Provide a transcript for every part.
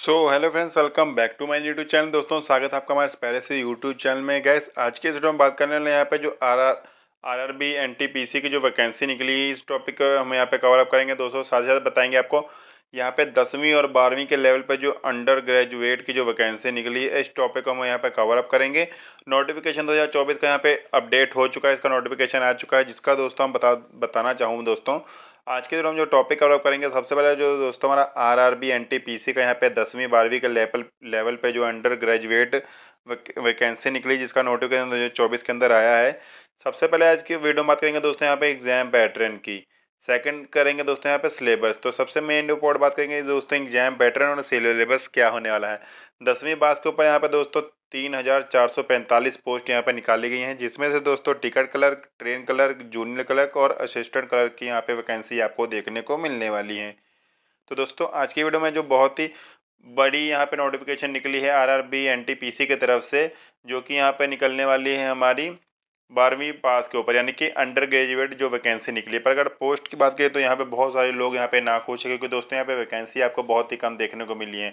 Hello friends, welcome back to my YouTube channel. दोस्तों, स्वागत है आपका हमारे प्यारे से यूट्यूब चैनल में। गैस, आज के इस वीडियो में बात करने वाले हैं यहाँ पे जो आरआरबी एनटीपीसी की जो वैकेंसी निकली है, इस टॉपिक को हम यहाँ पे कवर अप करेंगे। दोस्तों, साथ ही साथ बताएंगे आपको यहाँ पे 10वीं और 12वीं के लेवल पे जो अंडर ग्रेजुएट की जो वैकेंसी निकली है, इस टॉपिक को हम यहाँ पे कवर अप करेंगे। नोटिफिकेशन 2024 का यहाँ पे अपडेट हो चुका है, इसका नोटिफिकेशन आ चुका है, जिसका दोस्तों हम बताना चाहूँगा। दोस्तों, आज के हम जो टॉपिक कवर करेंगे, सबसे पहले जो दोस्तों हमारा आरआरबी एनटीपीसी का यहाँ पे 10वीं 12वीं के लेवल पे जो अंडर ग्रेजुएट वैकेंसी निकली, जिसका नोटिफिकेशन 2024 के अंदर आया है। सबसे पहले आज की वीडियो में बात करेंगे दोस्तों यहाँ पे एग्जाम पैटर्न की। सेकंड करेंगे दोस्तों यहाँ पे सिलेबस। तो सबसे मेन रिपोर्ट बात करेंगे दोस्तों एग्जाम पैटर्न और सिलेबस क्या होने वाला है। 10वीं पास के ऊपर यहाँ पे दोस्तों 3,445 पोस्ट यहाँ पे निकाली गई हैं, जिसमें से दोस्तों ticket clerk, train clerk, junior clerk और असिस्टेंट क्लर्क की यहाँ पे वैकेंसी आपको देखने को मिलने वाली है। तो दोस्तों, आज की वीडियो में जो बहुत ही बड़ी यहाँ पे नोटिफिकेशन निकली है आरआरबी एनटीपीसी की तरफ से, जो कि यहाँ पे निकलने वाली है हमारी 12वीं पास के ऊपर, यानी कि अंडर ग्रेजुएट जो वैकेंसी निकली है। पर अगर पोस्ट की बात करें तो यहाँ पे बहुत सारे लोग यहाँ पे नाखुश है, क्योंकि दोस्तों यहाँ पे वैकेंसी आपको बहुत ही कम देखने को मिली है।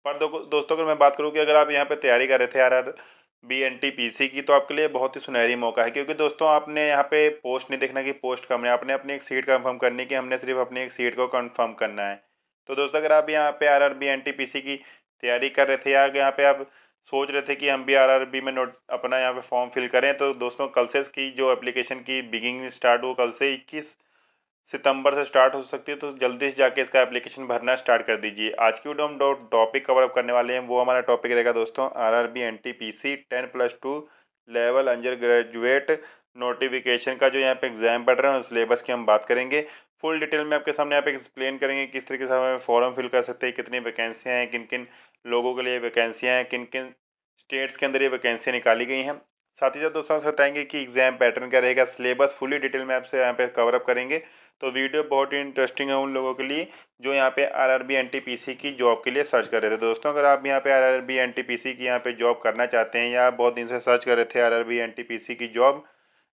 पर दोस्तों, अगर मैं बात करूँ कि अगर आप यहाँ पे तैयारी कर रहे थे आरआरबी एनटीपीसी की, तो आपके लिए बहुत ही सुनहरी मौका है, क्योंकि दोस्तों आपने यहाँ पे पोस्ट नहीं देखना कि पोस्ट कम है, आपने अपनी एक सीट कंफर्म करनी कि हमने सिर्फ अपनी एक सीट को कंफर्म करना है। तो दोस्तों, अगर आप यहाँ पे आरआरबी एनटीपीसी की तैयारी कर रहे थे, या यहाँ पे आप सोच रहे थे कि हम भी आरआरबी में नोट अपना यहाँ पे फॉर्म फिल करें, तो दोस्तों कल से इसकी जो एप्लीकेशन की बिगिनिंग स्टार्ट हो, कल से 21 सितंबर से स्टार्ट हो सकती है। तो जल्दी से जाके इसका एप्लीकेशन भरना स्टार्ट कर दीजिए। आज की वीडियो हम टॉपिक कवर अप करने वाले हैं, वो हमारा टॉपिक रहेगा दोस्तों RRB NTPC 10+2 level under graduate notification का जो यहाँ पे एग्जाम पढ़ रहे हैं, उस सिलेबस की हम बात करेंगे। फुल डिटेल में आपके सामने यहाँ पे एक्सप्लेन करेंगे किस तरीके से हमें फॉर्म फिल कर सकते हैं, कितनी वैकेंसियाँ हैं, किन किन लोगों के लिए वैकेंसियाँ हैं, किन किन स्टेट्स के अंदर ये वैकेंसियाँ निकाली गई हैं। साथ ही साथ दोस्तों आपसे बताएंगे कि एग्जाम पैटर्न क्या रहेगा, सिलेबस फुली डिटेल में आपसे यहाँ पे कवर अप करेंगे। तो वीडियो बहुत ही इंटरेस्टिंग है उन लोगों के लिए जो यहाँ पे आरआरबी एनटीपीसी की जॉब के लिए सर्च कर रहे थे। दोस्तों, अगर आप यहाँ पे आरआरबी एनटीपीसी की यहाँ पे जॉब करना चाहते हैं, या बहुत दिन से सर्च कर रहे थे आरआरबी एनटीपीसी की जॉब,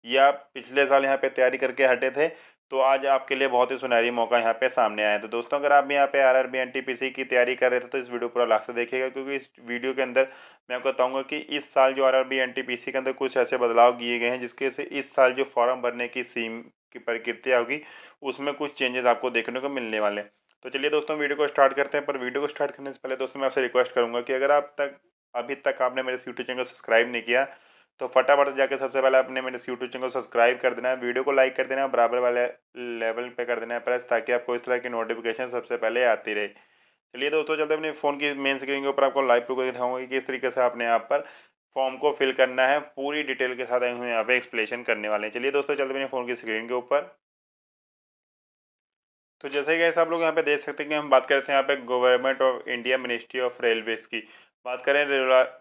या पिछले साल यहाँ पे तैयारी करके हटे थे, तो आज आपके लिए बहुत ही सुनहरी मौका यहाँ पे सामने आया है। तो दोस्तों, अगर आप भी यहाँ पे आरआरबी एनटीपीसी की तैयारी कर रहे थे, तो इस वीडियो पूरा लास्ट से देखिएगा, क्योंकि इस वीडियो के अंदर मैं आपको बताऊंगा कि इस साल जो आरआरबी एनटीपीसी के अंदर कुछ ऐसे बदलाव किए गए हैं, जिसके से इस साल जो फॉर्म भरने की सीम की प्रक्रिया होगी, उसमें कुछ चेंजेस आपको देखने को मिलने वाले हैं। तो चलिए दोस्तों, वीडियो को स्टार्ट करते हैं। पर वीडियो को स्टार्ट करने से पहले दोस्तों मैं आपसे रिक्वेस्ट करूँगा कि अगर अभी तक आपने मेरे यूट्यूब चैनल को सब्सक्राइब नहीं किया, तो फटाफट जाके सबसे पहले आपने मेरे यूट्यूब चैनल को सब्सक्राइब कर देना है, वीडियो को लाइक कर देना है, बराबर वाले लेवल पे कर देना है प्रेस, ताकि आपको इस तरह की नोटिफिकेशन सबसे पहले आती रहे। चलिए दोस्तों, चलते अपने फ़ोन की मेन स्क्रीन के ऊपर आपको लाइव प्रूफ करके दिखाऊंगा कि किस तरीके से आपने यहाँ पर फॉर्म को फिल करना है। पूरी डिटेल के साथ हम यहाँ पे एक्सप्लेनेशन करने वाले हैं। चलिए दोस्तों, चलते अपने फ़ोन की स्क्रीन के ऊपर। तो जैसे कि आप लोग यहाँ पे देख सकते हैं कि हम बात करते हैं यहाँ पे government of India ministry of railways की बात करें,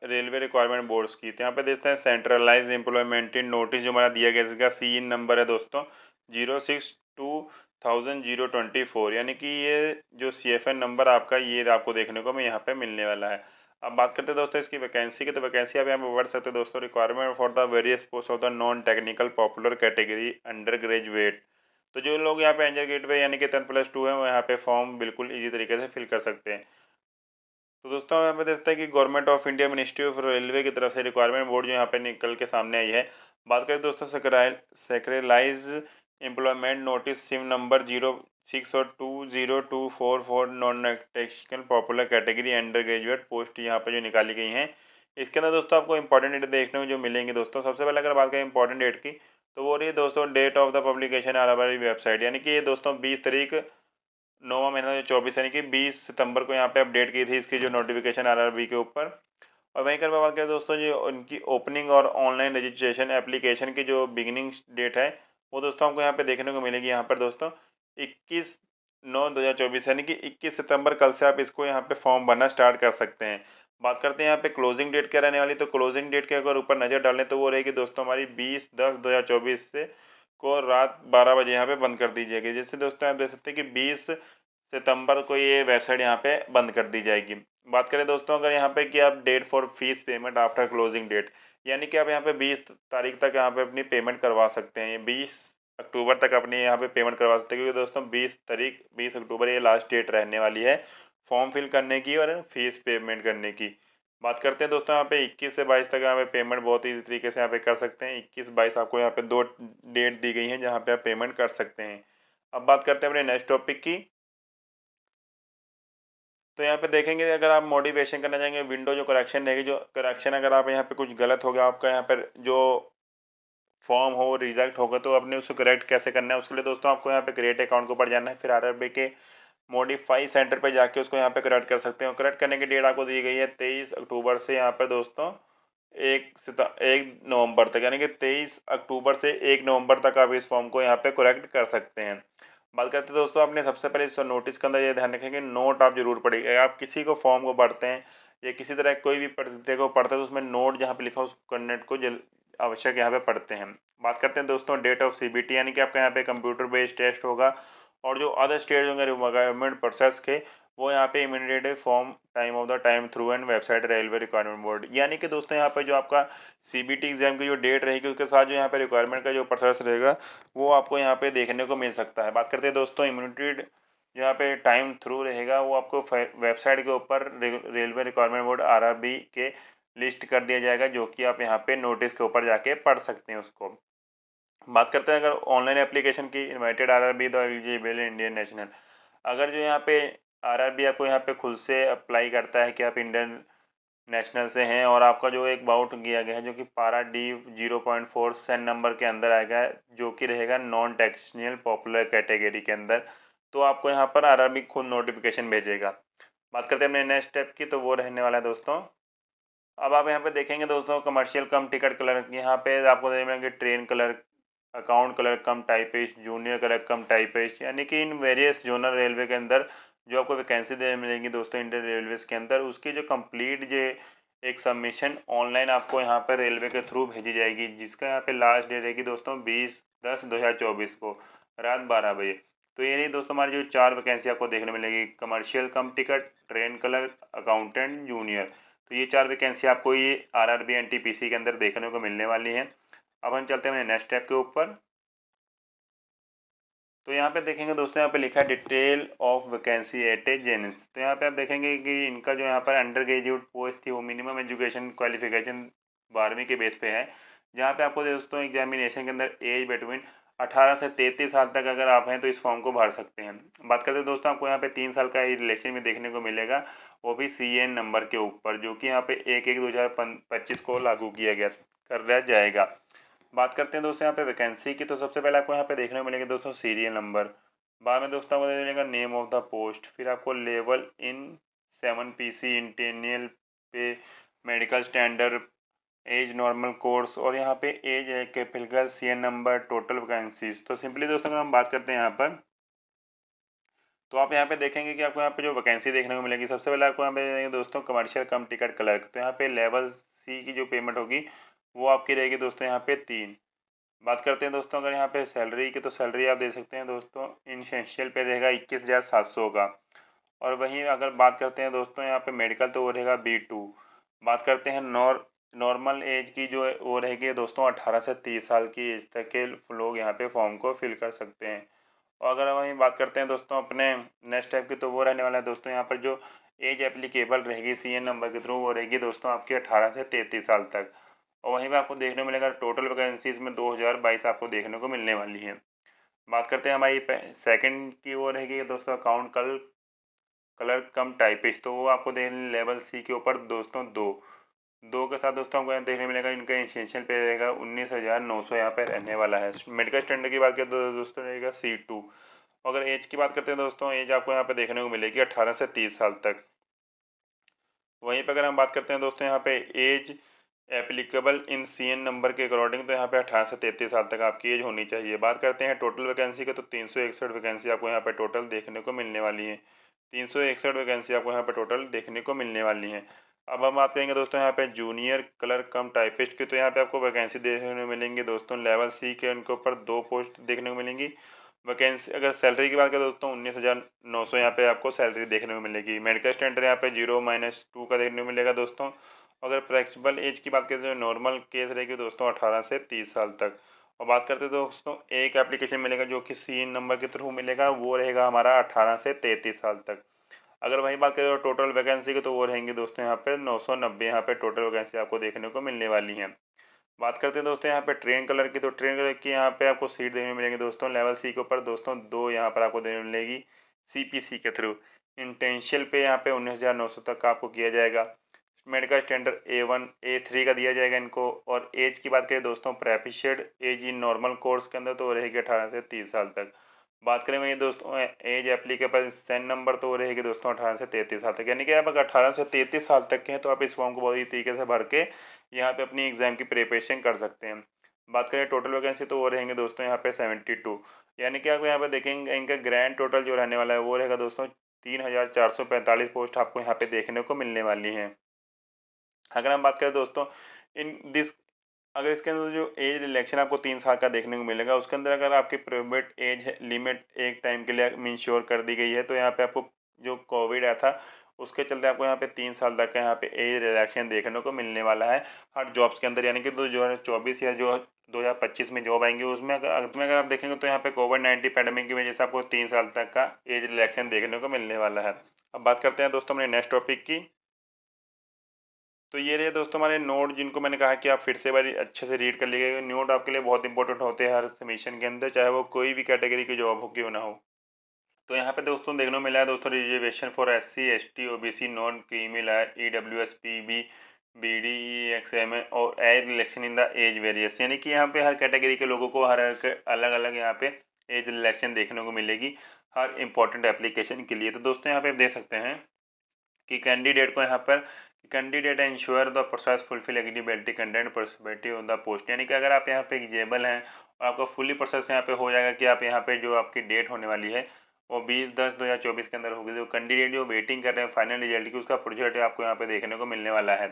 रेलवे रिक्वायरमेंट बोर्ड्स की। तो यहाँ पे देखते हैं सेंट्रलाइज एम्प्लॉयमेंट इन नोटिस जो हमारा दिया गया, इसका सीन नंबर है दोस्तों 06/2024, यानी कि ये जो CFN नंबर आपका, ये आपको देखने को मैं यहाँ पे मिलने वाला है। अब बात करते हैं दोस्तों इसकी वैकेंसी की। तो वैकेंसी आप यहाँ पे बढ़ सकते हैं दोस्तों। Requirement for the various post of the non technical popular category under graduate. तो जो लोग यहाँ पे एंजल गेट पे यानी कि 10+2 है, वो यहाँ पे फॉर्म बिल्कुल इजी तरीके से फिल कर सकते हैं। तो दोस्तों, यहाँ पे देखते हैं कि government of India ministry of railway की तरफ से रिक्वायरमेंट बोर्ड जो यहाँ पे निकल के सामने आई है। बात करें दोस्तों सेक्रेलाइज एम्प्लॉयमेंट नोटिस सिम नंबर 06 और 20244 non technical popular category under graduate post यहाँ पे जो निकाली गई हैं। इसके अंदर दोस्तों आपको इंपॉर्टेंट डेट देखने को जो मिलेंगे दोस्तों, सबसे पहले अगर बात करें इंपॉर्टेंट डेट की, तो वो रही दोस्तों date of the publication on हमारी वेबसाइट, यानी कि ये दोस्तों 20 तारीख 9वां महीना 24, यानी कि 20 सितंबर को यहाँ पे अपडेट की थी इसकी जो नोटिफिकेशन आरआरबी के ऊपर। और वहीं कर बात करें दोस्तों, जो उनकी ओपनिंग और ऑनलाइन रजिस्ट्रेशन एप्लीकेशन की जो बिगिनिंग डेट है, वो दोस्तों आपको यहाँ पे देखने को मिलेगी यहाँ पर दोस्तों 21/9/2024, यानी कि 21 सितंबर, कल से आप इसको यहाँ पे फॉर्म भरना स्टार्ट कर सकते हैं। बात करते हैं यहाँ पे क्लोजिंग डेट क्या रहने वाली। तो क्लोजिंग डेट के अगर ऊपर नज़र डालें, तो वो रहेगी दोस्तों हमारी 20/10/2024 से को रात 12 बजे यहाँ पे बंद कर दी जाएगी। जैसे दोस्तों आप देख सकते हैं कि 20 सितंबर को ये वेबसाइट यहाँ पे बंद कर दी जाएगी। बात करें दोस्तों अगर यहाँ पे कि आप date for fees payment after closing date, यानी कि आप यहाँ पे 20 तारीख तक यहाँ पे अपनी पेमेंट करवा सकते हैं। 20 अक्टूबर तक अपनी यहाँ पे पेमेंट करवा सकते हैं, क्योंकि दोस्तों 20 अक्टूबर ये लास्ट डेट रहने वाली है फॉर्म फिल करने की और फीस पेमेंट करने की। बात करते हैं दोस्तों यहाँ पे 21 से 22 तक यहाँ पे पेमेंट बहुत ईजी तरीके से यहाँ पे कर सकते हैं। 21-22 आपको यहाँ पे 2 डेट दी गई हैं जहाँ पे आप पेमेंट कर सकते हैं। अब बात करते हैं अपने नेक्स्ट टॉपिक की। तो यहाँ पे देखेंगे अगर आप मॉडिफिकेशन करना चाहेंगे, विंडो जो करेक्शन रहेगी, जो करेक्शन अगर आप यहाँ पे कुछ गलत हो गया आपका यहाँ पर जो फॉर्म हो रिजेक्ट होगा, तो आपने उसको करेक्ट कैसे करना है, उसके लिए दोस्तों आपको यहाँ पे क्रिएट अकाउंट के ऊपर जाना है। फिर आरआरबी के मॉडिफाई सेंटर पे जाके उसको यहाँ पे करेक्ट कर सकते हो। करेक्ट करने की डेट आपको दी गई है 23 अक्टूबर से यहाँ पे दोस्तों 1 नवंबर तक, यानी कि 23 अक्टूबर से 1 नवंबर तक आप इस फॉर्म को यहाँ पे करेक्ट कर सकते हैं। बात करते हैं दोस्तों आपने सबसे पहले इस नोटिस के अंदर ये ध्यान रखेंगे, नोट आप जरूर पढ़िए। आप किसी को फॉर्म को पढ़ते हैं या किसी तरह कोई भी प्रतिक्रिया को पढ़ते हैं तो उसमें नोट जहाँ पे लिखा हो उस कंटेंट को आवश्यक यहाँ पे पढ़ते हैं। बात करते हैं दोस्तों डेट ऑफ सीबीटी, यानी कि आपका यहाँ पे कंप्यूटर बेस्ड टेस्ट होगा और जो अदर स्टेट होंगे रिक्वायरमेंट प्रोसेस के, वो यहाँ पे immediate form time of the time through and website railway requirement board. यानी कि दोस्तों यहाँ पे जो आपका सीबीटी एग्जाम की जो डेट रहेगी उसके साथ जो यहाँ पे रिक्वायरमेंट का जो प्रोसेस रहेगा वो आपको यहाँ पे देखने को मिल सकता है। बात करते हैं दोस्तों इम्यूनिटेड, यहाँ पे टाइम थ्रू रहेगा वो आपको वेबसाइट के ऊपर रेलवे रिक्वायरमेंट बोर्ड आरआरबी के लिस्ट कर दिया जाएगा, जो कि आप यहाँ पे नोटिस के ऊपर जाके पढ़ सकते हैं उसको। बात करते हैं अगर ऑनलाइन एप्लीकेशन की, invited RRB the eligible Indian national. अगर जो यहाँ पे आरआरबी आपको यहाँ पे खुद से अप्लाई करता है कि आप इंडियन नेशनल से हैं और आपका जो एक बाउट किया गया है जो कि पारा डी 0.4 सेन नंबर के अंदर आएगा, जो कि रहेगा नॉन टैक्सेशनल पॉपुलर कैटेगरी के अंदर, तो आपको यहाँ पर आरआरबी खुद नोटिफिकेशन भेजेगा। बात करते हैं अपने नेक्स्ट स्टेप की, तो वो रहने वाला है दोस्तों, अब आप यहाँ पे देखेंगे दोस्तों कमर्शियल कम टिकट क्लर्क, यहाँ पे आपको देख मिलेंगे ट्रेन क्लर्क, अकाउंट क्लर्क कम टाइपिस्ट, जूनियर क्लर्क कम टाइपिस्ट, यानी कि इन वेरियस जोनल रेलवे के अंदर जो आपको वैकेंसी दे मिलेंगी दोस्तों इंडियन रेलवेज के अंदर, उसकी जो कंप्लीट जो एक सबमिशन ऑनलाइन आपको यहाँ पर रेलवे के थ्रू भेजी जाएगी, जिसका यहाँ पे लास्ट डेट रहेगी दोस्तों 20/10/2024 को रात 12 बजे। तो ये नहीं दोस्तों हमारी जो 4 वैकेंसी आपको देखने मिलेगी, कमर्शियल कम ticket, train clerk, accountant, junior. तो ये 4 वैकेंसी आपको ये आरआरबी एनटीपीसी के अंदर देखने को मिलने वाली हैं। अब हम चलते हैं नेक्स्ट स्टेप के ऊपर। तो यहाँ पे देखेंगे दोस्तों, यहाँ पे लिखा है detail of vacancy at agencies. तो यहाँ पे आप देखेंगे कि इनका जो यहाँ पर अंडर ग्रेजुएट पोस्ट थी वो मिनिमम एजुकेशन क्वालिफिकेशन 12वीं के बेस पे है, जहाँ पे आपको दोस्तों एग्जामिनेशन के अंदर एज बिटवीन 18 से 33 साल तक अगर आप हैं तो इस फॉर्म को भर सकते हैं। बात करते हैं दोस्तों आपको यहाँ पे 3 साल का रिलेशन में देखने को मिलेगा, वो भी CN नंबर के ऊपर, जो कि यहाँ पे 1/1/2025 को लागू किया गया कर दिया जाएगा। बात करते हैं दोस्तों यहाँ पे वैकेंसी की, तो सबसे पहले आपको यहाँ पे देखने को मिलेगा दोस्तों सीरियल नंबर, बाद में दोस्तों आपको मिलेगा नेम ऑफ द पोस्ट, फिर आपको level in 7PC initial pay, medical standard, age normal course, और यहाँ पे एज है capital CN number, total vacancies. तो सिंपली दोस्तों अगर हम बात करते हैं यहाँ पर, तो आप यहाँ पे देखेंगे कि आपको यहाँ पे जो वैकेंसी देखने को मिलेगी, सबसे पहले आपको यहाँ पे मिलेगी दोस्तों कमर्शियल कम टिकट क्लर्क। तो यहाँ पे लेवल C की जो पेमेंट होगी वो आपकी रहेगी दोस्तों यहाँ पे 3। बात करते हैं दोस्तों अगर यहाँ पे सैलरी की, तो सैलरी आप दे सकते हैं दोस्तों इनसेंशियल पे रहेगा 21,700 का। और वहीं अगर बात करते हैं दोस्तों यहाँ पे मेडिकल, तो वो रहेगा B2। बात करते हैं नॉर्मल एज की, जो वो रहेगी दोस्तों 18 से 30 साल की एज तक के लोग यहाँ पे फॉर्म को फिल कर सकते हैं। और अगर वहीं बात करते हैं दोस्तों अपने नेक्स्ट टाइप की, तो वो रहने वाला है दोस्तों यहाँ पर जो एज एप्लीकेबल रहेगी CN नंबर के थ्रू, वो रहेगी दोस्तों आपकी 18 से 33 साल तक। और वहीं पर आपको देखने को मिलेगा टोटल वैकेंसीज में 2022 आपको देखने को मिलने वाली है। बात करते हैं हमारी सेकंड की, वो रहेगी दोस्तों अकाउंट क्लर्क कम टाइपिस्ट, तो वो आपको देखने लेवल C के ऊपर दोस्तों 2 के साथ दोस्तों हमको देखने मिलेगा इनका एसेंशियल पे रहेगा 19,900 यहाँ पे रहने वाला है। मेडिकल स्टैंडर्ड की बात करें तो दोस्तों रहेगा C2। अगर एज की बात करते हैं दोस्तों, एज आपको यहाँ पे देखने को मिलेगी 18 से 30 साल तक। वहीं पर अगर हम बात करते हैं दोस्तों यहाँ पे age applicable in CN number के अकॉर्डिंग, तो यहाँ पे 18 से 33 साल तक आपकी एज होनी चाहिए। बात करते हैं टोटल वैकेंसी की, तो 361 वैकेंसी आपको यहाँ पे टोटल देखने को मिलने वाली है। 361 वैकेंसी आपको यहाँ पे टोटल देखने को मिलने वाली है। अब हम बात करेंगे दोस्तों यहाँ पे जूनियर क्लर्क कम टाइपिस्ट की, तो यहाँ पे आपको वैकेंसी देखने को मिलेंगी दोस्तों लेवल C के, उनके ऊपर 2 पोस्ट देखने को मिलेंगी। वैकेंसी अगर सैलरी की बात करें दोस्तों 19,900 यहाँ पे आपको सैलरी देखने को मिलेगी। मेडिकल स्टैंडर्ड यहाँ पे 0-2 का देखने को मिलेगा दोस्तों। अगर फ्लेक्सिबल एज की बात करें तो नॉर्मल केस रहेगी दोस्तों 18 से 30 साल तक। और बात करते हैं दोस्तों एक एप्लीकेशन मिलेगा जो कि CN नंबर के थ्रू मिलेगा, वो रहेगा हमारा 18 से 33 साल तक। अगर वही बात करें टोटल वैकेंसी की तो वो रहेंगी दोस्तों यहाँ पे 990 यहाँ पे टोटल वैकेंसी आपको देखने को मिलने वाली है। बात करते हैं दोस्तों यहाँ पे ट्रेन कलर की, तो ट्रेन कलर की यहाँ पे आपको सीट देखने को मिलेंगे दोस्तों लेवल सी के ऊपर दोस्तों 2 यहाँ पर आपको देखने को मिलेगी CPC के थ्रू। इंटेंशियल पे यहाँ पे 19,900 तक का आपको किया जाएगा। मेडिकल स्टैंडर्ड A1 A3 का दिया जाएगा इनको। और एज की बात करें दोस्तों, प्रेफिशेड एज इन नॉर्मल कोर्स के अंदर तो रहेगी 18 से 30 साल तक। बात करें ये दोस्तों एज एप्लीकेबल SEN नंबर तो रहेगी दोस्तों 18 से 33 साल तक। यानी कि आप अगर 18 से 33 साल तक के हैं तो आप इस फॉर्म को बहुत ही तरीके से भर के यहाँ पे अपनी एग्जाम की प्रिपरेशन कर सकते हैं। बात करें टोटल वैकेंसी तो वो रहेंगे दोस्तों यहाँ पे 72। यानी कि आप यहाँ पे देखेंगे इनका ग्रैंड टोटल जो रहने वाला है वो रहेगा दोस्तों 3,445 पोस्ट आपको यहाँ पे देखने को मिलने वाली हैं। अगर हम बात करें दोस्तों इन दिस अगर इसके अंदर जो एज रिलैक्शन आपको 3 साल का देखने को मिलेगा, उसके अंदर अगर आपकी प्रोहिबिट एज लिमिट एक टाइम के लिए इंश्योर कर दी गई है, तो यहाँ पे आपको जो कोविड आया था उसके चलते आपको यहाँ पे 3 साल तक का यहाँ पे एज रिलैक्शन देखने को मिलने वाला है हर जॉब्स के अंदर। यानी कि 2024 या जो 2025 में जॉब आएंगी उसमें अगर आप देखेंगे तो यहाँ पे कोविड-19 पैंडेमिक की वजह से आपको 3 साल तक का एज रिलैक्शन देखने को मिलने वाला है। अब बात करते हैं दोस्तों अपने नेक्स्ट टॉपिक की। तो ये रहे दोस्तों हमारे नोट, जिनको मैंने कहा कि आप फिर से बारी अच्छे से रीड कर लीजिएगा। नोट आपके लिए बहुत इंपॉर्टेंट होते हैं हर सबमिशन के अंदर, चाहे वो कोई भी कैटेगरी की जॉब हो क्यों ना हो। तो यहाँ पे दोस्तों देखने को मिला है दोस्तों reservation for SC ST OBC non creamy layer EWS PB BD EXM और age relaxation in the age various. यानी कि यहाँ पे हर कैटेगरी के लोगों को हर अलग अलग यहाँ पे एज रिलेक्शन देखने को मिलेगी हर इंपॉर्टेंट एप्लीकेशन के लिए। तो दोस्तों यहाँ पे आप देख सकते हैं कि कैंडिडेट को यहाँ पर candidate ensure the process fulfil eligibility content possibility on the post. यानी कि अगर आप यहाँ पे एलिजिबल हैं और आपका फुली प्रोसेस यहाँ पे हो जाएगा कि आप यहाँ पे जो आपकी डेट होने वाली है वो 20/10/2024 के अंदर होगी। जो कैंडिडेट जो वेटिंग कर रहे हैं फाइनल रिजल्ट की, उसका प्रोजेक्ट आपको यहाँ पे देखने को मिलने वाला है।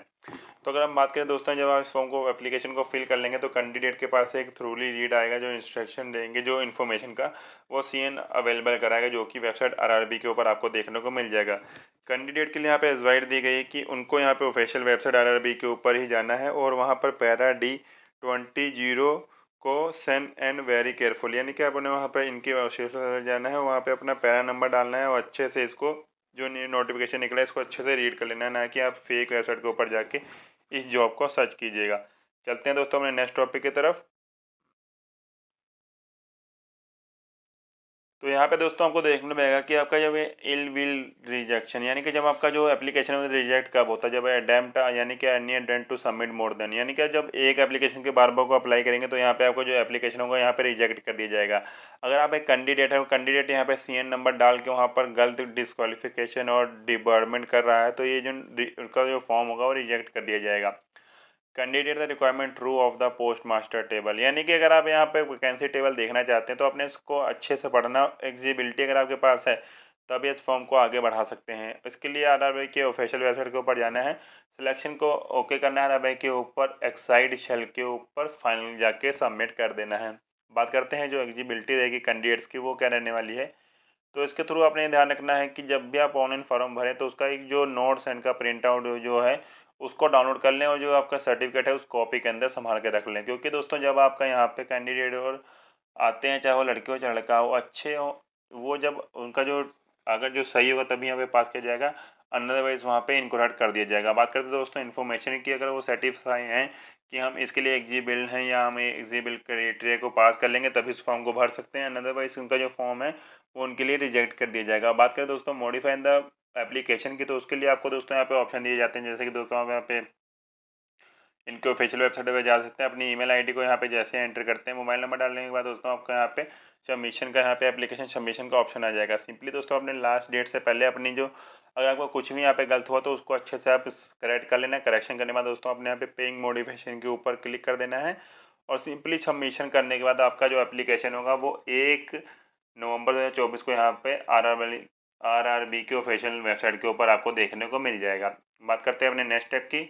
तो अगर हम बात करें दोस्तों, जब आप इस फॉर्म को एप्लीकेशन को फिल कर लेंगे तो कैंडिडेट के पास एक थ्रूली रीड आएगा जो इंस्ट्रक्शन देंगे, जो इन्फॉर्मेशन का वो CN अवेलेबल कराएगा, जो कि वेबसाइट RRB के ऊपर आपको देखने को मिल जाएगा। कैंडिडेट के लिए यहाँ पे एडवाइस दी गई है कि उनको यहाँ पे ऑफिशियल वेबसाइट RRB के ऊपर ही जाना है और वहाँ पर पैरा D20 को सेंड एंड वेरी केयरफुल। यानी कि आपने वहाँ पर इनकी ऑफिशियल जाना है, वहाँ पे अपना पैरा नंबर डालना है और अच्छे से इसको जो नोटिफिकेशन निकला है इसको अच्छे से रीड कर लेना है, ना कि आप फेक वेबसाइट के ऊपर जाके इस जॉब को सर्च कीजिएगा। चलते हैं दोस्तों अपने नेक्स्ट टॉपिक की तरफ। तो यहाँ पे दोस्तों आपको देखने में आएगा कि आपका जब इल विल रिजेक्शन, यानी कि जब आपका जो एप्लीकेशन है रिजेक्ट कब होता है, जब अटेम्प्ट यानी कि any attempt to submit more than, यानी कि जब एक एप्लीकेशन के बार बार को अप्लाई करेंगे तो यहाँ पे आपको जो एप्लीकेशन होगा यहाँ पे रिजेक्ट कर दिया जाएगा। अगर आप एक कैंडिडेट है, वो कैंडिडेट यहाँ पे CN नंबर डाल के वहाँ पर गलत डिस्क्वालिफिकेशन और डिबर्मेंट कर रहा है तो ये जो उनका जो फॉर्म होगा वो रिजेक्ट कर दिया जाएगा। Candidate the requirement true of the post master table, यानी कि अगर आप यहाँ पे वैकेंसी टेबल देखना चाहते हैं तो अपने इसको अच्छे से पढ़ना, एग्जिबिलिटी अगर आपके पास है तभी इस फॉर्म को आगे बढ़ा सकते हैं। इसके लिए RRB के ऑफिशियल वेबसाइट के ऊपर जाना है, सिलेक्शन को ओके करना है, RRB के ऊपर एक्साइड शेल के ऊपर फाइनल जाके सबमिट कर देना है। बात करते हैं जो एग्जिबिलिटी रहेगी कैंडिडेट्स की वो क्या रहने वाली है। तो इसके थ्रू आपने ध्यान रखना है कि जब भी आप ऑनलाइन फॉर्म भरें तो उसका एक जो नोट्स एंड का प्रिंट आउट जो है उसको डाउनलोड कर लें और जो आपका सर्टिफिकेट है उस कॉपी के अंदर संभाल के रख लें। क्योंकि दोस्तों जब आपका यहाँ पे कैंडिडेट और आते हैं, चाहे वो लड़के हो चाहे लड़का हो, अच्छे हो, वो जब उनका जो अगर जो सही होगा तभी यहाँ पे पास किया जाएगा, अदरवाइज वहाँ पे इनकरेक्ट कर दिया जाएगा। बात करते हैं दोस्तों इन्फॉर्मेशन की, अगर वो सर्टिफाई हैं कि हम इसके लिए एग्जिबिल हैं या हमें एग्जिबिल क्राइटेरिया को पास कर लेंगे तभी इस फॉर्म को भर सकते हैं, अदरवाइज उनका जो फॉर्म है वो उनके लिए रिजेक्ट कर दिया जाएगा। बात करें दोस्तों मॉडिफाई द एप्लीकेशन की, तो उसके लिए आपको दोस्तों यहाँ पे ऑप्शन दिए जाते हैं, जैसे कि दोस्तों आप यहाँ पे इनके ऑफिशियल वेबसाइट पर जा सकते हैं। अपनी ईमेल आईडी को यहाँ पे जैसे एंटर करते हैं, मोबाइल नंबर डालने के बाद दोस्तों आपका यहाँ पे सबमिशन का यहाँ पे एप्लीकेशन सबमिशन का ऑप्शन आ जाएगा। सिंपली दोस्तों अपने लास्ट डेट से पहले अपनी जो अगर आपको कुछ भी यहाँ पे गलत हुआ तो उसको अच्छे से आप करेक्ट कर लेना। करेक्शन करने के बाद दोस्तों अपने यहाँ पे पेइंग मॉडिफिकेशन के ऊपर क्लिक कर देना है और सिंपली सबमिशन करने के बाद आपका जो एप्लीकेशन होगा वो 1 नवंबर 2024 को यहाँ पे RRB के ऑफिशियल वेबसाइट के ऊपर आपको देखने को मिल जाएगा। बात करते हैं अपने नेक्स्ट स्टेप की।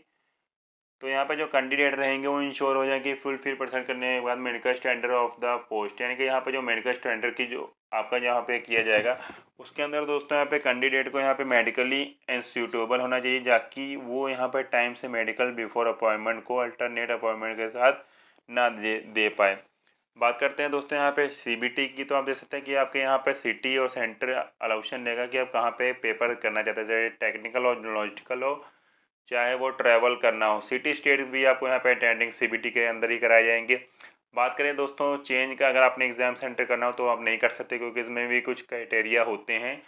तो यहाँ पे जो कैंडिडेट रहेंगे वो इंश्योर हो जाएंगे फुल परसेंट करने के बाद medical standard of the post, यानी कि यहाँ पे जो मेडिकल स्टैंडर्ड की जो आपका यहाँ पे किया जाएगा उसके अंदर दोस्तों यहाँ पे कैंडिडेट को यहाँ पे मेडिकली सूटेबल होना चाहिए, ताकि वो यहाँ पे टाइम से मेडिकल बिफोर अपॉइंटमेंट को अल्टरनेट अपॉइंटमेंट के साथ ना दे पाए। बात करते हैं दोस्तों यहाँ पे सीबीटी की, तो आप देख सकते हैं कि आपके यहाँ पे सिटी और सेंटर अलाउशन देगा कि आप कहाँ पे पेपर करना चाहते हैं, चाहे टेक्निकल और लॉजिस्टिकल हो, चाहे वो ट्रैवल करना हो। सिटी स्टेट भी आपको यहाँ पे अटेंडिंग सीबीटी के अंदर ही कराए जाएंगे। बात करें दोस्तों चेंज का, अगर आपने एग्ज़ाम सेंटर करना हो तो आप नहीं कर सकते, क्योंकि इसमें भी कुछ क्राइटेरिया होते हैं।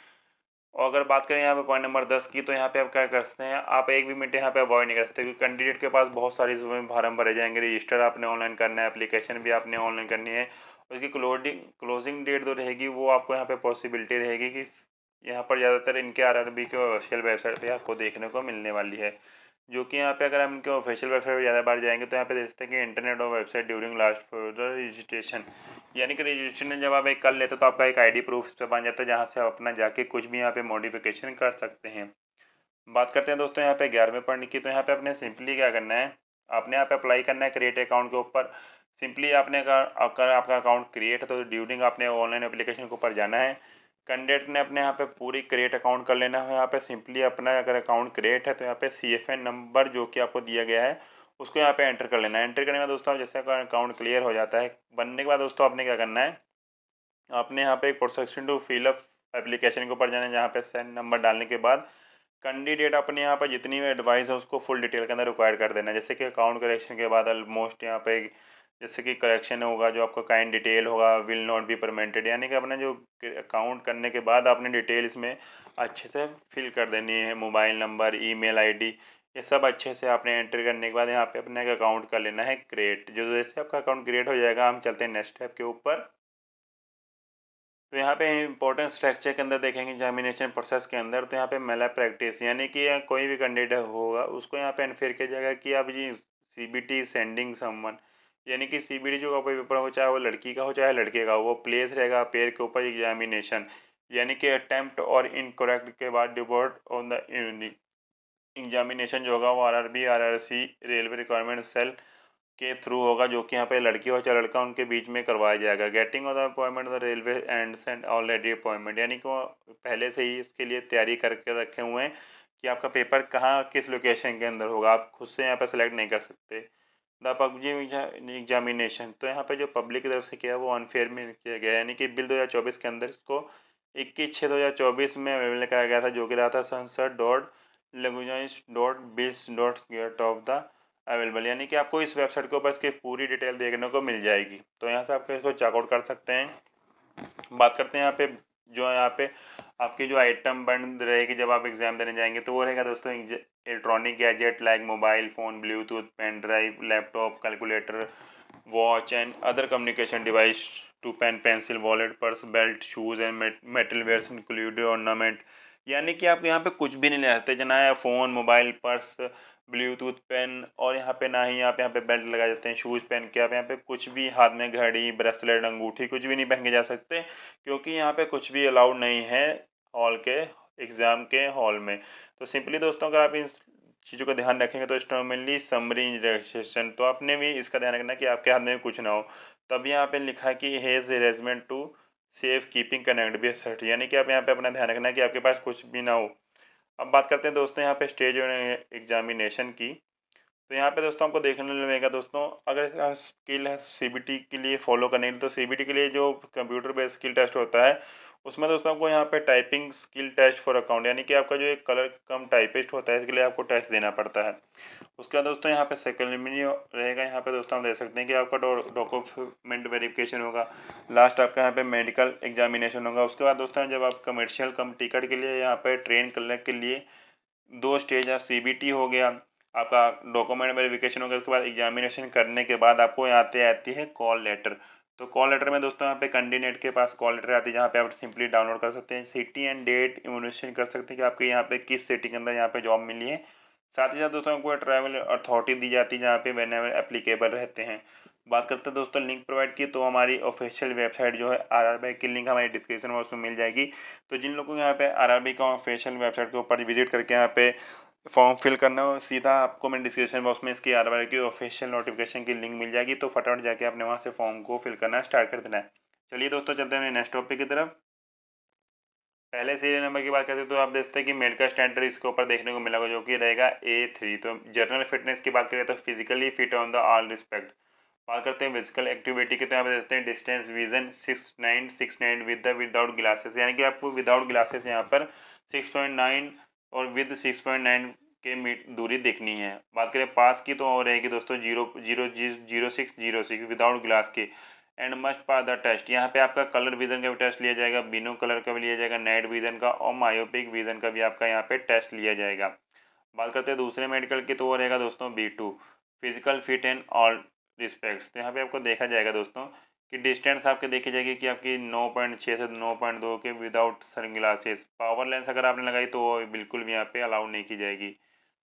और अगर बात करें यहाँ पे पॉइंट नंबर 10 की, तो यहाँ पे आप क्या कर सकते हैं, आप एक भी मिनट यहाँ पे अवॉइड नहीं कर सकते, क्योंकि कैंडिडेट के पास बहुत सारी इसमें फार्म भरे जाएंगे। रजिस्टर आपने ऑनलाइन करना है, एप्लीकेशन भी आपने ऑनलाइन करनी है। उसकी क्लोजिंग डेट जो रहेगी वो आपको यहाँ पे पॉसिबिलिटी रहेगी कि यहाँ पर ज़्यादातर इनके आरआरबी के ऑफिशियल वेबसाइट पे आपको देखने को मिलने वाली है। जो कि यहाँ पे अगर हम इनके ऑफिशियल वेबसाइट पर ज़्यादा बार जाएंगे तो यहाँ पे देख सकते हैं कि इंटरनेट और website during last further registration, यानी कि रजिस्ट्रेशन जब आप एक कर लेते हो तो आपका एक आईडी प्रूफ इस पर बन जाता है, जहाँ से आप अपना जाके कुछ भी यहाँ पे मॉडिफिकेशन कर सकते हैं। बात करते हैं दोस्तों यहाँ पे 11वें पॉइंट की, तो यहाँ पे अपने सिंपली क्या करना है, आपने यहाँ पे अप्लाई करना है क्रिएट अकाउंट के ऊपर। सिंपली आपने अगर आपका अकाउंट क्रिएट है तो ड्यूरिंग आपने ऑनलाइन एप्लीकेशन के ऊपर जाना है। कैंडिडेट ने अपने यहाँ पे पूरी क्रिएट अकाउंट कर लेना है। यहाँ पे सिंपली अपना अगर अकाउंट क्रिएट है तो यहाँ पे CFN नंबर जो कि आपको दिया गया है उसको यहाँ पे एंटर कर लेना है। एंटर करने के बाद दोस्तों जैसे अकाउंट क्लियर हो जाता है, बनने के बाद दोस्तों आपने क्या करना है, आपने यहाँ पे एक प्रोसेक्शन टू फिलअप एप्लीकेशन के ऊपर जाना है, जहाँ पे सेंड नंबर डालने के बाद कैंडिडेट अपने यहाँ पर जितनी भी एडवाइस है उसको फुल डिटेल के अंदर रिक्वायर कर देना है। जैसे कि अकाउंट करेक्शन के बाद ऑलमोस्ट यहाँ पे जैसे कि करेक्शन होगा, जो आपका काइंड डिटेल होगा विल नॉट बी परमिटेड, यानी कि अपने जो अकाउंट करने के बाद आपने डिटेल इसमें अच्छे से फिल कर देनी है। मोबाइल नंबर, ईमेल आईडी, ये सब अच्छे से आपने एंटर करने के बाद यहाँ पे अपने अकाउंट कर लेना है क्रिएट। जो जैसे आपका अकाउंट क्रिएट हो जाएगा, हम चलते हैं नेक्स्ट स्टेप के ऊपर। तो यहाँ पे इंपॉर्टेंट स्ट्रक्चर के अंदर देखेंगे एग्जामिनेशन प्रोसेस के अंदर, तो यहाँ पे मेला प्रैक्टिस, यानी कि कोई भी कैंडिडेट होगा उसको यहाँ पे इन्फेयर किया जाएगा कि आप जी सीबीटी सेंडिंग समवन, यानी कि सीबीटी जो कोई पेपर हो, चाहे वो लड़की का हो चाहे लड़के का हो, वो प्लेस रहेगा पेयर के ऊपर एग्जामिनेशन, यानी कि अटेम्प्ट और इनकरेक्ट के बाद डिबोर्ड ऑन द एग्जामिनेशन जो होगा वो RRB, RRC, railway requirement cell के थ्रू होगा, जो कि यहाँ पे लड़की और चाहे लड़का उनके बीच में करवाया जाएगा। Getting off the appointment the railway and already appointment, यानी कि वो पहले से ही इसके लिए तैयारी करके रखे हुए हैं कि आपका पेपर कहाँ किस लोकेशन के अंदर होगा, आप खुद से यहाँ पे सेलेक्ट नहीं कर सकते। द पब्लिक एग्जामिनेशन, तो यहाँ पे जो पब्लिक की तरफ से किया है वो अनफेयर में किया गया है, यानी कि बिल 2024 के अंदर इसको 21/6/2024 में अवेलेबल कराया गया था, जो कि रहा था संसद.legionist.biz.get ऑफ द अवेलेबल, यानी कि आपको इस वेबसाइट के ऊपर इसकी पूरी डिटेल देखने को मिल जाएगी। तो यहाँ से आप इसको चेकआउट कर सकते हैं। बात करते हैं यहाँ पे जो यहाँ पे आपकी जो आइटम बंद रहेगी जब आप एग्ज़ाम देने जाएंगे, तो वो रहेगा दोस्तों electronic gadget like mobile phone, bluetooth, pen drive, laptop, calculator, watch and other communication device to pen, pencil, wallet, purse, belt, shoes and metal wears included ornament, यानी कि आप यहाँ पे कुछ भी नहीं ले सकते, जना है phone, mobile, purse, bluetooth, pen, और यहाँ पे ना ही आप यहाँ पे बेल्ट लगा देते हैं, शूज़ पहन के आप यहाँ पे कुछ भी हाथ में घड़ी, ब्रेसलेट, अंगूठी कुछ भी नहीं पहन के जा सकते, क्योंकि यहाँ पे कुछ भी अलाउड नहीं है हॉल के एग्ज़ाम के हॉल में। तो सिंपली दोस्तों अगर आप इन चीज़ों का ध्यान रखेंगे तो स्टर्मली समरी रजिस्ट्रेशन, तो आपने भी इसका ध्यान रखना कि आपके हाथ में कुछ ना हो। तब यहाँ पे लिखा है कि has arrangement to safe keeping connect be sure, यानी कि आप यहाँ पे अपना ध्यान रखना है कि आपके पास कुछ भी ना हो। अब बात करते हैं दोस्तों यहाँ पे स्टेज एग्जामिनेशन की, तो यहाँ पे दोस्तों आपको देखने को मिलेगा दोस्तों, अगर स्किल है सीबीटी के लिए फॉलो करने के लिए, तो सीबीटी के लिए जो कंप्यूटर बेस्ड स्किल टेस्ट होता है उसमें दोस्तों आपको यहाँ पे typing skill test for account, यानी कि आपका जो एक कलर कम टाइपिस्ट होता है इसके लिए आपको टेस्ट देना पड़ता है। उसके बाद दोस्तों यहाँ पे सेकेंडरी रहेगा, यहाँ पे दोस्तों हम देख सकते हैं कि आपका डॉक्यूमेंट वेरिफिकेशन होगा, लास्ट आपका यहाँ पे मेडिकल एग्जामिनेशन होगा। उसके बाद दोस्तों जब आप कमर्शियल कम टिकट के लिए यहाँ पे ट्रेन करने के लिए 2 स्टेज है, सीबीटी हो गया, आपका डॉक्यूमेंट वेरिफिकेशन हो गया, उसके बाद एग्जामिनेशन करने के बाद आपको यहाँ आती है कॉल लेटर। तो कॉल लेटर में दोस्तों यहाँ पे कैंडिडेट के पास कॉल लेटर आती है, जहाँ पे आप सिंपली डाउनलोड कर सकते हैं, सिटी एंड डेट इन्फॉर्मेशन कर सकते हैं कि आपके यहाँ पे किस सिटी के अंदर यहाँ पे जॉब मिली है। साथ ही साथ दोस्तों आपको ट्रैवल अथॉरिटी दी जाती है जहाँ पे वेन एप्लीकेबल रहते हैं। बात करते हैं दोस्तों लिंक प्रोवाइड की, तो हमारी ऑफिशियल वेबसाइट जो है आरआरबी की लिंक हमारी डिस्क्रिप्शन में उसमें मिल जाएगी। तो जिन लोगों को यहाँ पे आरआरबी का ऑफिशियल वेबसाइट के ऊपर विजिट करके यहाँ पे फॉर्म फिल करना हो, सीधा आपको मैं डिस्क्रिप्शन बॉक्स में इसकी आरआरबी की ऑफिशियल नोटिफिकेशन की लिंक मिल जाएगी, तो फटाफट जाके आपने वहाँ से फॉर्म को फिल करना स्टार्ट कर देना है। चलिए दोस्तों चलते हैं नेक्स्ट टॉपिक की तरफ। पहले सीरियल नंबर की बात करते हैं तो आप देखते हैं कि मेडिकल स्टैंडर्ड इसके ऊपर देखने को मिलेगा, जो कि रहेगा A3। तो जनरल फिटनेस की बात करें तो physically fit on the all respect, बात करते हैं फिजिकल एक्टिविटी की, तो यहाँ पे देखते हैं distance vision 6969 with the without glasses, यानी कि आपको विदाउट ग्लासेस यहाँ पर 6.9 और विद 6.9 के दूरी देखनी है। बात करें पास की, तो और रहेगी दोस्तों 0606 विदाउट ग्लास की। And must pass the test, यहाँ पे आपका कलर विजन का भी टेस्ट लिया जाएगा, बिनो कलर का भी लिया जाएगा, नाइट विजन का और मायोपिक विजन का भी आपका यहाँ पे टेस्ट लिया जाएगा। बात करते हैं दूसरे मेडिकल की, तो वो रहेगा दोस्तों B2 physical fit and all respects. तो यहाँ पे आपको देखा जाएगा दोस्तों कि डिस्टेंस आपके देखी जाएगी कि आपकी 9.6 से 9.2 के विदाउट सनग्लासेस। पावर लेंस अगर आपने लगाई तो वो बिल्कुल भी यहाँ पे अलाउ नहीं की जाएगी।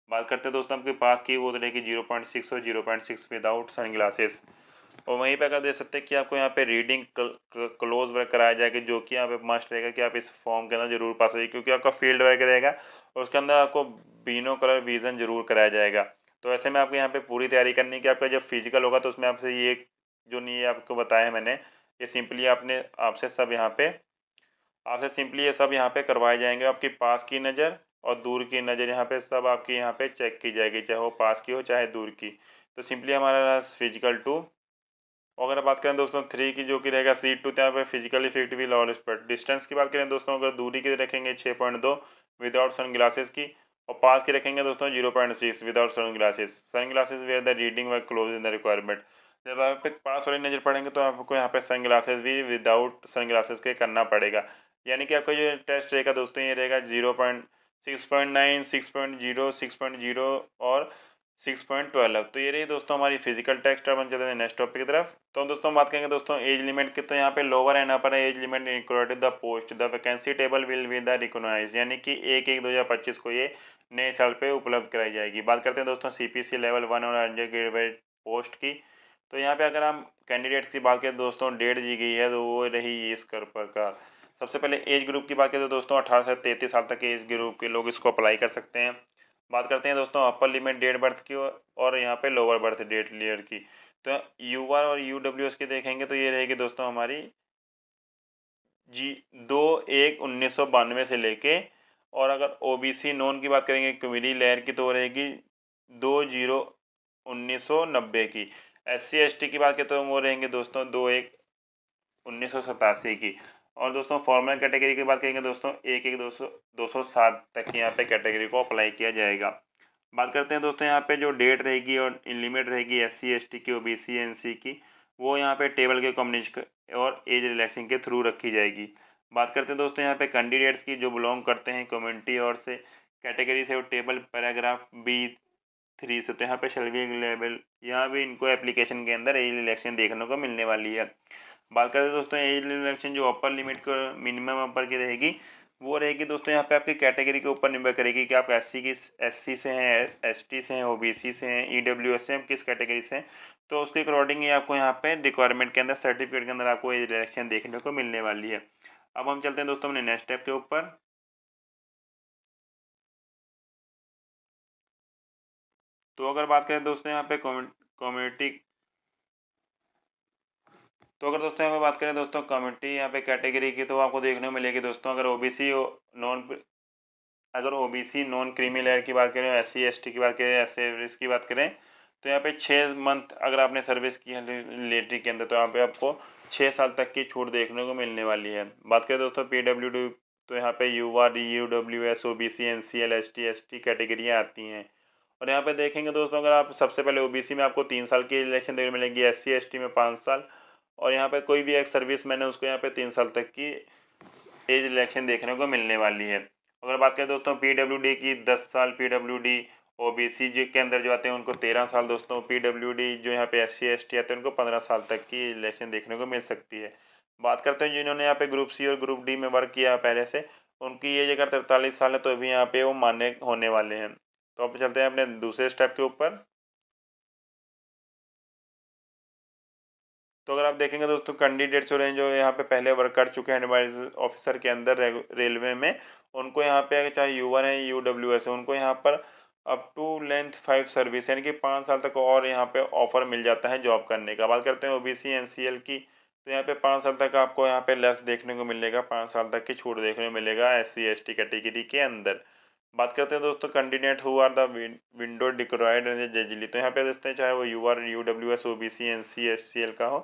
बात करते हैं दोस्तों आपके पास की, वो रहेगी 0.6 और 0.6 विदाउट सनग्लासेस। और वहीं पे अगर देख सकते हैं कि आपको यहाँ पे रीडिंग क्लोज वर्क कराया जाएगा, जो कि यहाँ पे मस्ट रहेगा कि आप इस फॉर्म के अंदर जरूर पास होइए, क्योंकि आपका फील्ड वर्क रहेगा और उसके अंदर आपको बीनो कलर विजन जरूर कराया जाएगा। तो ऐसे में आपको यहाँ पे पूरी तैयारी करनी है कि आपका जब फिजिकल होगा तो उसमें आपसे ये जो नहीं है आपको बताया है मैंने, ये सिंपली आपसे सब यहाँ पे आपसे सिंपली ये सब यहाँ पे करवाए जाएंगे। आपकी पास की नज़र और दूर की नज़र यहाँ पे सब आपकी यहाँ पे चेक की जाएगी, चाहे वो पास की हो चाहे दूर की। तो सिंपली हमारा फिजिकल 2। अगर बात करें दोस्तों 3 की, जो कि रहेगा C2, तो यहाँ पे physically fit will all spot. Distance की बात करें दोस्तों, अगर दूरी की रखेंगे 6.2 विदाउट सन ग्लासेस की, और पास की रखेंगे दोस्तों 0.6 without sun glasses where the reading work close in the requirement. जब आप पे पास वाली नज़र पड़ेंगे तो आपको यहाँ पे सन ग्लासेस भी विदाउट सन ग्लासेस के करना पड़ेगा। यानी कि आपका जो टेस्ट रहेगा दोस्तों, ये रहेगा 0.6.9 6.0 6.0 और 6.12। तो ये रही दोस्तों हमारी फिजिकल टेस्ट। अब हम चलते हैं नेक्स्ट टॉपिक की तरफ। तो दोस्तों बात करेंगे दोस्तों एज लिमिट की, तो यहाँ पे lower and upper age limit included the post the vacancy table will be the recognise, यानी कि 1/1/2025 को ये नए साल पे उपलब्ध कराई जाएगी। बात करते हैं दोस्तों CPC लेवल 1 और अंडर ग्रेजुएट पोस्ट की। तो यहाँ पे अगर हम कैंडिडेट की बात करें दोस्तों, डेट दी गई है तो वो रही इस प्रकार। सबसे पहले एज ग्रुप की बात करें तो दोस्तों 18 से 33 साल तक के एज ग्रुप के लोग इसको अप्लाई कर सकते हैं। बात करते हैं दोस्तों अपर लिमिट डेट बर्थ की और यहाँ पे लोअर बर्थ डेट ईयर की। तो UR और UWS की देखेंगे तो ये रहेगी दोस्तों हमारी 2/1/1992 से लेके, और अगर OBC नॉन की बात करेंगे क्वेरी लेयर की, तो रहेगी 2/0/1990 की। SC/ST की बात करें तो वो रहेंगे दोस्तों 2/1/1987 की। और दोस्तों फॉर्मल कैटेगरी की बात करेंगे दोस्तों 1/1/207 तक यहाँ पे कैटेगरी को अप्लाई किया जाएगा। बात करते हैं दोस्तों यहाँ पे जो डेट रहेगी और लिमिट रहेगी SC/ST की, OBC NC की, वो यहाँ पे टेबल के कम्युनिकेशन और एज रिलैक्सिंग के थ्रू रखी जाएगी। बात करते हैं दोस्तों यहाँ पे कैंडिडेट्स की जो बिलोंग करते हैं कम्युनिटी और से कैटेगरी से, वो टेबल पैराग्राफ B3 से। तो यहाँ पे शैलवी लेवल, यहाँ भी इनको एप्लीकेशन के अंदर एज रिलैक्सेशन देखने को मिलने वाली है। बात करते हैं दोस्तों एज रिलैक्सेशन जो अपर लिमिट को मिनिमम अपर की रहेगी, वो रहेगी दोस्तों यहाँ पे आपकी कैटेगरी के ऊपर निर्भर करेगी कि आप SC से हैं, ST से हैं, OBC से हैं, EWS से हैं, किस कैटेगरी से हैं। तो उसके अकॉर्डिंग ही आपको यहाँ पे रिक्वायरमेंट के अंदर सर्टिफिकेट के अंदर आपको एज रिलैक्सेशन देखने को मिलने वाली है। अब हम चलते हैं दोस्तों अपने नेक्स्ट स्टेप के ऊपर। तो अगर बात करें दोस्तों यहाँ पे कम्युनिटी, तो अगर दोस्तों यहाँ पे बात करें दोस्तों कम्युनिटी यहाँ पे कैटेगरी की, तो आपको देखने को मिलेगी दोस्तों अगर नॉन क्रीमी लेयर की बात करें, SC/ST की बात करें, SC की बात करें, तो यहाँ पे 6 मंथ अगर आपने सर्विस की है रिलेटरी के अंदर, तो यहाँ पे आपको 6 साल तक की छूट देखने को मिलने वाली है। बात करें दोस्तों PWD, तो यहाँ पे UR UWS OBC NCL ST ST कैटेगरियाँ आती हैं। और यहाँ पे देखेंगे दोस्तों अगर आप सबसे पहले OBC में आपको 3 साल की रिलेक्शन देखने मिलेगी, SC/ST में 5 साल, और यहाँ पे कोई भी एक सर्विस मैन है उसको यहाँ पे 3 साल तक की एज रिलैक्सेशन देखने को मिलने वाली है। अगर बात करें दोस्तों PWD की, 10 साल PWD। OBC जो के अंदर जो आते हैं उनको 13 साल दोस्तों। PWD जो यहाँ पे SC/ST आते हैं उनको 15 साल तक की रिलैक्सेशन देखने को मिल सकती है। बात करते हैं जिन्होंने यहाँ पे ग्रुप C और ग्रुप D में वर्क किया पहले से, उनकी एज अगर 43 साल है तो अभी यहाँ पे वो मान्य होने वाले हैं। तो अब चलते हैं अपने दूसरे स्टेप के ऊपर। तो अगर आप देखेंगे दोस्तों कैंडिडेट्स हो रहे हैं जो यहाँ पे पहले वर्क कर चुके हैं एडवाइज ऑफिसर के अंदर रेलवे में, उनको यहाँ पे चाहे UR है UWS है, उनको यहाँ पर अप टू लेंथ 5 सर्विस यानी कि 5 साल तक और यहाँ पे ऑफर मिल जाता है जॉब करने का। बात करते हैं OBC NCL की, तो यहाँ पे 5 साल तक आपको यहाँ पे लेस देखने को मिलेगा, 5 साल तक की छूट देखने को मिलेगा SC/ST कैटेगरी के अंदर। बात करते हैं दोस्तों candidate who are the window decried जजली, तो यहाँ पे देखते हैं चाहे वो UR, UWS, OBC, NC, SCL का हो,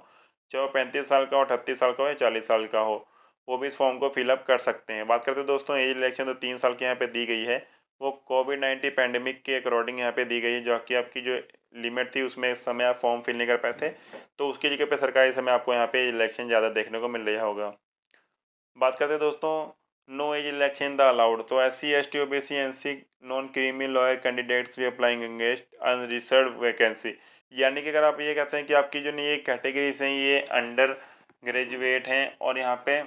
चाहे वो 35 साल का हो, 38 साल का हो या 40 साल का हो, वो भी इस फॉर्म को फिलअप कर सकते हैं। बात करते हैं दोस्तों एज इलेक्शन, तो 3 साल की यहाँ पे दी गई है, वो कोविड-19 पैंडेमिक के अकॉर्डिंग यहाँ पे दी गई है, जो कि आपकी जो लिमिट थी उसमें इस समय आप फॉर्म फिल नहीं कर पाए थे, तो उसकी जगह पे सरकारी समय आपको यहाँ पे इलेक्शन ज़्यादा देखने को मिल रहा होगा। बात करते हैं दोस्तों no age election the allowed, तो SC, ST, OBC, NC non creamy layer candidates भी अप्लाइंग अगेंस्ट अनरिजर्व वैकेंसी, यानी कि अगर आप ये कहते हैं कि आपकी जो ये कैटेगरीज हैं ये अंडर ग्रेजुएट हैं और यहाँ पे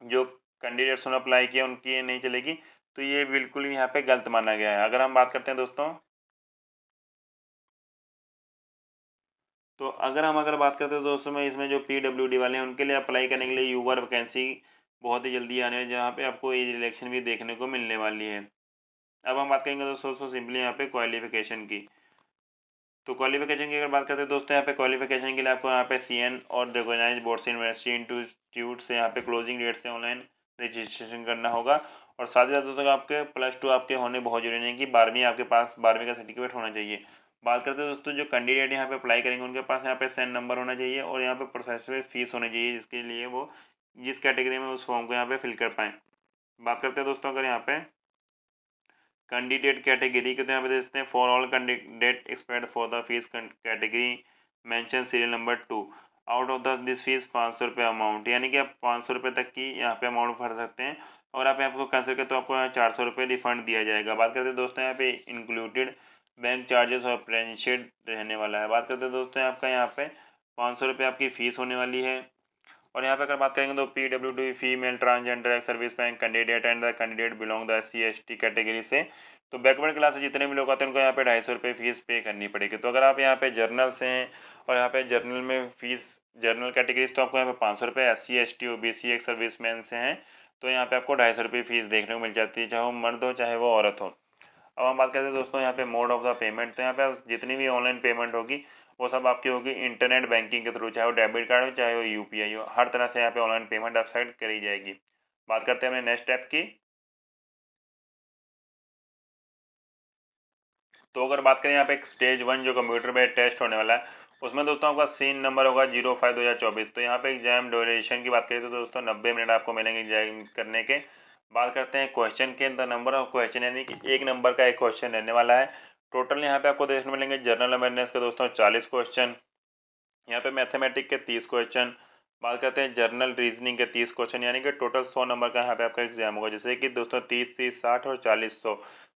जो कैंडिडेट्स ने अप्लाई किया उनकी ये नहीं चलेगी, तो ये बिल्कुल ही यहाँ पे गलत माना गया है। अगर हम बात करते हैं दोस्तों, तो अगर बात करते हैं दोस्तों में इसमें जो PWD वाले हैं उनके लिए अप्लाई करने के लिए यूआर वैकेंसी बहुत ही जल्दी आने है, जहाँ पे आपको एज रिलेक्शन भी देखने को मिलने वाली है। अब हम बात करेंगे दोस्तों सिंपली यहाँ पे क्वालिफिकेशन की, तो क्वालिफिकेशन की अगर बात करते हैं दोस्तों, यहाँ पे क्वालिफिकेशन के लिए आपको यहाँ पे CN और रिकॉग्नाइज बोर्ड से यूनिवर्सिटी इंस्टीट्यूट से यहाँ पे क्लोजिंग डेट से ऑनलाइन रजिस्ट्रेशन करना होगा, और साथ ही साथ दोस्तों आपके +2 आपके होने बहुत जरूरी नहीं कि 12वीं आपके पास 12वीं का सर्टिफिकेट होना चाहिए। बात करते हैं दोस्तों जो कैंडिडेट यहाँ पे अप्लाई करेंगे उनके पास यहाँ पे SIN नंबर होना चाहिए और यहाँ पे प्रोसेसर फीस होनी चाहिए, जिसके लिए वो जिस कैटेगरी में उस फॉर्म को यहाँ पे फिल कर पाएँ। बात करते हैं दोस्तों अगर यहाँ पे कैंडिडेट कैटेगरी के, तो यहाँ पे देखते हैं for all candidate expect for the fees category mention serial number 2 out of the this fees 500 रुपये अमाउंट, यानी कि आप 500 रुपये तक की यहाँ पे अमाउंट भर सकते हैं, और आप आपको कैंसिल करें तो आपको यहाँ 400 रुपये रिफंड दिया जाएगा। बात करते हैं दोस्तों यहाँ पे इंक्लूडेड बैंक चार्जेस और अप्रेंटिसशिप रहने वाला है। बात करते हैं दोस्तों आपका यहाँ पे 500 रुपये आपकी फ़ीस होने वाली है, और यहाँ पे अगर बात करेंगे तो PWD female transgender ex service bank candidate and the candidate belong the SC, ST category से, तो बैकवर्ड क्लास से जितने भी लोग आते हैं उनको यहाँ पे 250 रुपये फीस पे करनी पड़ेगी। तो अगर आप यहाँ पे जर्नल से हैं और यहाँ पे जर्नल में फीस जर्नल कैटेगरीज, तो आपको यहाँ पे 500 रुपये, SC, ST, OBC ex service man से हैं तो यहाँ पे आपको 250 रुपये फीस देखने को मिल जाती है, चाहे वो मर्द हो चाहे वो औरत हो। अब हम बात करते हैं दोस्तों यहाँ पे मोड ऑफ द पेमेंट, तो यहाँ पे जितनी भी ऑनलाइन पेमेंट होगी वो सब आपकी होगी इंटरनेट बैंकिंग के थ्रू, चाहे वो डेबिट कार्ड हो चाहे वो UPI हो, हर तरह से यहाँ पे ऑनलाइन पेमेंट वेबसाइट करी जाएगी। बात करते हैं अपने नेक्स्ट स्टेप की, तो अगर बात करें यहाँ पे स्टेज 1 जो कंप्यूटर पे टेस्ट होने वाला है, उसमें दोस्तों आपका सीन नंबर होगा 05/2024, तो यहाँ पे एग्जाम ड्यूरेशन की बात करें तो दोस्तों 90 मिनट आपको मिलेंगे एग्जाम करने के। बात करते हैं क्वेश्चन के, द नंबर ऑफ क्वेश्चन, यानी कि 1 नंबर का एक क्वेश्चन रहने वाला है। टोटल यहाँ पे आपको देखने मिलेंगे जनरल अवेयरनेस के दोस्तों 40 क्वेश्चन, यहाँ पे मैथमेटिक के 30 क्वेश्चन, बात करते हैं जर्नल रीजनिंग के 30 क्वेश्चन, यानी कि टोटल 100 नंबर का यहाँ पे आपका एग्जाम होगा, जैसे कि दोस्तों 30, 30, 60 और 40,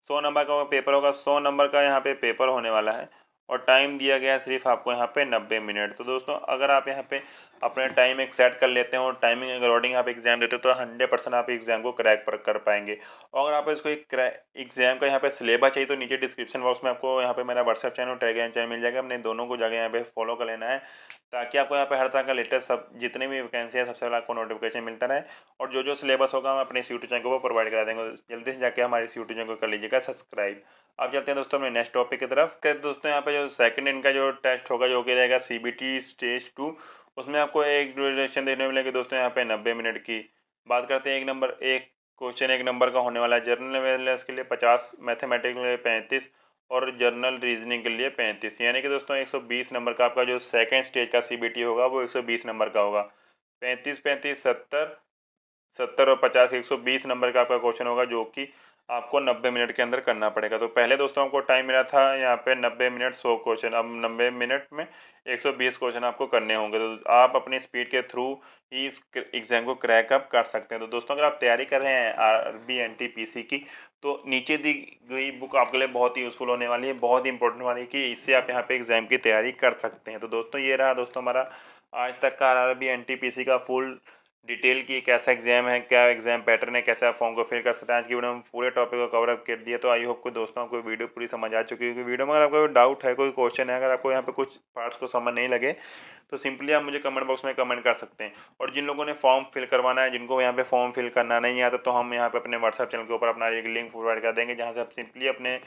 100 नंबर का पेपर होगा। 100 नंबर का यहाँ पे पेपर होने वाला है, और टाइम दिया गया है सिर्फ आपको यहाँ पे 90 मिनट। तो दोस्तों अगर आप यहाँ पे अपने टाइम एक सेट कर लेते हैं और टाइमिंग अकॉर्डिंग आप एग्जाम देते हो तो 100% आप एग्जाम को क्रैक कर पाएंगे। और अगर आप इसको एक एग्जाम का यहाँ पे सिलेबस चाहिए तो नीचे डिस्क्रिप्शन बॉक्स में आपको यहाँ पे मेरा व्हाट्सएप चैनल और टेलीग्राम चैनल मिल जाएगा, अपने दोनों को जाकर यहाँ पे फॉलो कर लेना है, ताकि आपको यहाँ पे हर तरह का लेटेस्ट सब जितने भी वैकेंसी है सबसे पहले आपको नोटिफिकेशन मिलता रहे, और जो जो सिलेबस होगा हम अपने इस यूट्यूब चैनल को प्रोवाइड करा देंगे। जल्दी से जाके हमारे इस यूट्यूब चैनल को कर लीजिएगा सब्सक्राइब। अब चलते हैं दोस्तों अपने नेक्स्ट टॉपिक की तरफ। दोस्तों यहाँ पे जो सेकंड इनका जो टेस्ट होगा जो कि रहेगा CBT स्टेज 2, उसमें आपको एक ड्यूरेशन देखने मिलेगी दोस्तों यहाँ पे 90 मिनट की। बात करते हैं एक क्वेश्चन 1 नंबर का होने वाला है, जनरल अवेयरनेस के लिए 50, मैथमेटिक्स के लिए 35 और जर्नल रीजनिंग के लिए 35, यानी कि दोस्तों 120 नंबर का आपका जो सेकंड स्टेज का CBT होगा वो 120 नंबर का होगा। 35, 35, 70, 70 और 50, 120 नंबर का आपका क्वेश्चन होगा, जो कि आपको 90 मिनट के अंदर करना पड़ेगा। तो पहले दोस्तों आपको टाइम मिला था यहाँ पे 90 मिनट 100 क्वेश्चन, अब 90 मिनट में 120 क्वेश्चन आपको करने होंगे, तो आप अपनी स्पीड के थ्रू ही इस एग्ज़ाम को क्रैक अप कर सकते हैं। तो दोस्तों अगर आप तैयारी कर रहे हैं RRB NTPC की, तो नीचे दी गई बुक आपके लिए बहुत ही यूज़फुल होने वाली है, बहुत ही इंपॉर्टेंट वाली है कि इससे आप यहाँ पे एग्ज़ाम की तैयारी कर सकते हैं। तो दोस्तों ये रहा दोस्तों हमारा आज तक का RRB NTPC का फुल डिटेल की कैसा एग्जाम है, क्या एग्जाम पैटर्न है, कैसे आप फॉर्म को फिल कर सकते हैं। आज की वीडियो में पूरे टॉपिक को कवर अप कर दिया, तो आई होप को दोस्तों आपको वीडियो पूरी समझ आ चुकी है। वीडियो में अगर आपको कोई डाउट है, कोई क्वेश्चन है, अगर आपको यहाँ पे कुछ पार्ट्स को समझ नहीं लगे तो सिंपली आप मुझे कमेंट बॉक्स में कमेंट कर सकते हैं। और जिन लोगों ने फॉर्म फिल करवाना है, जिनको यहाँ पे फॉर्म फिल करना नहीं आता, तो हम यहाँ पे अपने व्हाट्सएप चैनल के ऊपर अपना एक लिंक प्रोवाइड कर देंगे, जहाँ से आप सिंपली अपने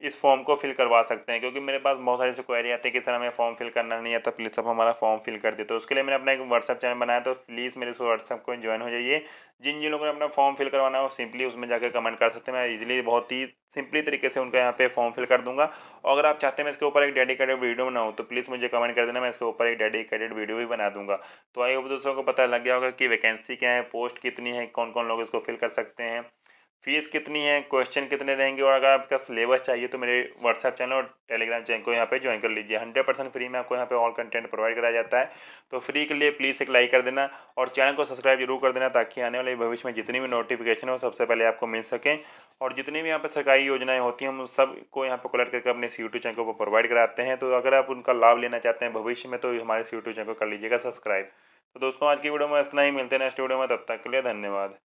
इस फॉर्म को फिल करवा सकते हैं, क्योंकि मेरे पास बहुत सारी ऐसी क्वेरी आती है कि सर हमें फॉर्म फिल करना नहीं आता, प्लीज़ आप हमारा फॉर्म फिल कर दे। तो उसके लिए मैंने अपना एक व्हाट्सअप चैनल बनाया, तो प्लीज़ मेरे उस व्हाट्सअप को ज्वाइन हो जाइए। जिन जिन लोगों ने अपना फॉर्म फिल करवाना है वो सिंपली उसमें जाकर कमेंट कर सकते हैं। मैं ईजिली बहुत ही सिंपली तरीके से उनका यहाँ पे फॉर्म फिल कर दूंगा। और अगर आप चाहते हैं मैं इसके ऊपर एक डेडिकेटेड वीडियो बनाऊँ तो प्लीज़ मुझे कमेंट कर देना, मैं इसके ऊपर एक डेडिकेटेड वीडियो भी बना दूंगा। तो आई होप दोस्तों को पता लग गया होगा कि वैकेंसी क्या है, पोस्ट कितनी है, कौन कौन लोग इसको फिल कर सकते हैं, फीस कितनी है, क्वेश्चन कितने रहेंगे, और अगर आपका सिलेबस चाहिए तो मेरे व्हाट्सएप चैनल और टेलीग्राम चैनल को यहाँ पे ज्वाइन कर लीजिए। 100% फ्री में आपको यहाँ पे ऑल कंटेंट प्रोवाइड कराया जाता है। तो फ्री के लिए प्लीज़ एक लाइक कर देना और चैनल को सब्सक्राइब जरूर कर देना, ताकि आने वाले भविष्य में जितनी भी नोटिफिकेशन हो सबसे पहले आपको मिल सकें। और जितनी भी यहाँ पे सरकारी योजनाएं होती हैं हम सब को यहाँ पे कलेक्ट करके अपने यूट्यूब चैनल को प्रोवाइड कराते हैं। तो अगर आप उनका लाभ लेना चाहते हैं भविष्य में तो हमारे यूट्यूब चैनल को कर लीजिएगा सब्सक्राइब। तो दोस्तों आज की वीडियो में इतना ही, मिलते हैं नेक्स्ट वीडियो में, तब तक के लिए धन्यवाद।